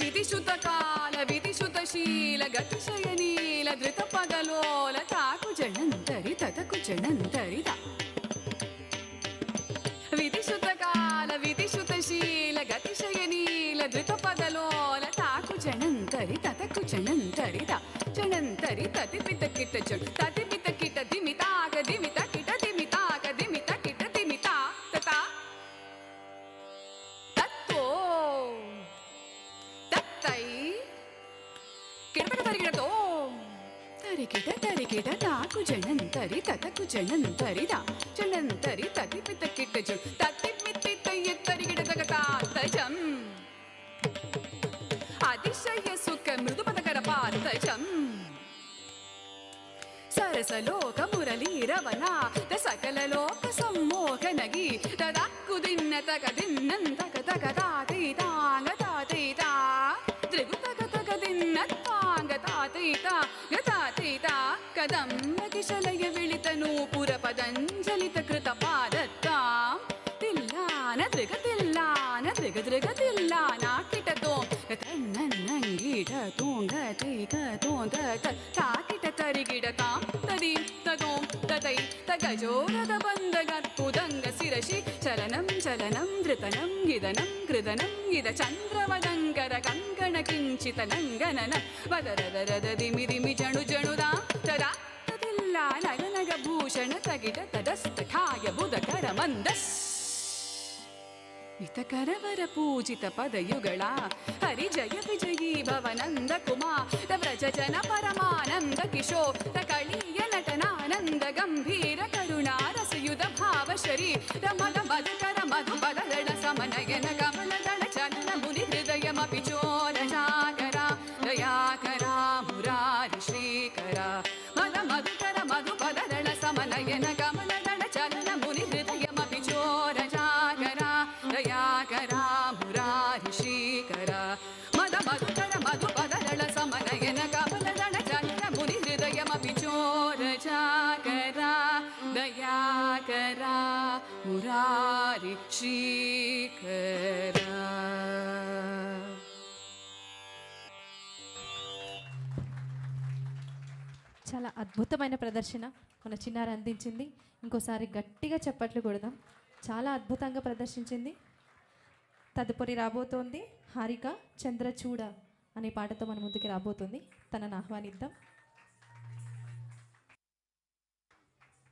ವಿಧಿಸುತ ಕಾಲ ವಿಧಿಸುತ ಶೀಲ ಗತಿಶಯನೀಲ ಧೃತ ಪದಲೋಲ ತಾಕು ಜಣಂತರಿ ತತಕು ಜಣಂತರಿ ದ ವಿಧಿಸುತ ಕಾಲ ವಿಧಿಸುತ ಶೀಲ ಗತಿಶಯನೀಲ ಧೃತ ಪದಲೋಲ ತಾಕು ಜಣಂತರಿ ತತಕು ಜಣಂತರಿ ದ ಜಣಂತರಿ ತತಿಪಿತ ಕಿಟ ಜಣು ತತಿಪಿತ ಕಿಟ ದಿಮಿತಾಗ ದಿಮಿತ ಕಿಟ ದಿಮಿತಾಗ ದಿಮಿತ ಕಿಟ ದಿಮಿತ ತತ ತತ್ತೋ ತತ್ತೈ ಕಿಡಪಟ ತರಿಗಿಡತೋ ತರಿಗಿಡ ತರಿಗಿಡ ತಾಕು ಜಣಂತರಿ ತತಕು ಜಣಂತರಿ ದ ಜಣಂತರಿ ತತಿಪಿತ ಕಿಟ್ಟ ಜು ತತಿಮಿತಿ ತಯ್ಯ ತರಿಗಿಡ ತಗತಾ ತಜಂ ಅತಿಶಯ ಸುಖ ಮೃದು ಪದಕರ ಪಾತಜಂ ಸರಸಲೋಕ ಮುರಳೀರವನ ಸಕಲ ಲೋಕ ಸಮ್ಮೋಹನಗಿ ತದಕ್ಕು ದಿನ್ನ ತಗ ದಿನ್ನಂತಕ ತಗ ತಾತೀತಾಂಗ ತಾತೀತಾ ತ್ರಿಗುತಕ ತಗ ದಿನ್ನ ತಾಂಗ ತಾತೀತಾ ಗತಾತೀತಾ ಕದಂಬ ಕಿಶಲಯ ವಿಳಿತನು ಪುರ ಪದಂಜಲಿತ ಕೃತ ಪಾದತ್ತಾಂ ತಿಲ್ಲಾನ ತ್ರಿಗ ತಿಲ್ಲಾನ ತ್ರಿಗ ತ್ರಿಗ ತಿಲ್ಲಾನ ಕಿಟತೋ ತನ್ನಂಗೀಟ ತೋಂಗ ತೈಕ ತೋಂದ ತಾಕಿಟ ತರಿಗಿಡ ತಾಂ ತದಿ ತದೋಂ ತದೈ ತಗಜೋರದ ಬಂದಗತ್ಪುದಂಗ ಶಿರಶಿ ಚಲನಂ ಚಲನಂ ಧೃತನಂ ಗಿದನಂ ಕೃದನಂ ಗಿದ ಚಂದ್ರವದಂಕರ ಕಂಕಣ ಕಿಂಚಿತ ನಂಗನನ ವದರದರದ ದಿಮಿ ದಿಮಿ ಜಣು ಜಣುದಾ ತದಾ ತದಿಲ್ಲ ನಗನಗ ಭೂಷಣ ತಗಿಡ ತದಸ್ತಠಾಯ ಬುಧಕರ ಮಂದಸ್ ಹಿತಕರವರ ಪೂಜಿತ ಪದಯುಗಳ ಹರಿ ಜಯ ವಿಜಯೀ ಭವನಂದ ಕುಮಾರ ವ್ರಜ ಜನ ಪರಮಾನಂದ ಕಿಶೋರ ಕಳೀಯ ನಟನಾನಂದ ಗಂಭೀರ ಕರುಣಾರಸಯುಧ ಭಾವ ಶರೀರ ಮದ ಮಧುಕರ ಮಧುಪದಳ ಸಮನಯನ ಕಮಲದಳ ಚಲನ ಮುನಿ ಹೃದಯಮಪಿ ಚೋರ ಜಾಗರ ದಯಾಕರ ಮುರಾರಿ ಶ್ರೀಕರ ಮದ ಮಧುಕರ ಮಧುಪದಳ ಸಮನಯನ ಕಮಲದಳ ಚಲನ ಮುನಿ ಹೃದಯಮಪಿ ಚೋರ ಜಾಗರ ದಯಾಕರ ಮುರಾರಿ ಶ್ರೀಕರ ಮದ ಮಧುಕರ ಮಧುಪದಳ ಸಮನಯನ ಕಮಲದಳ ಚಲನ ಮುನಿ ಹೃದಯಮಪಿ ಚೋರ ಜಾಗರ ದಯಾಕರ ಮುರಾರಿ ಶ್ರೀಕರ. చాలా అద్భుతమైన ప్రదర్శన మన చిన్నారి అందించింది. ఇంకోసారి గట్టిగా చప్పట్లు కొడదాం. చాలా అద్భుతంగా ప్రదర్శించింది. తదుపరి రాబోతోంది హారిక చంద్రచూడ అనే పాటతో మన ముందుకి రాబోతుంది. తనను ఆహ్వానిద్దాం.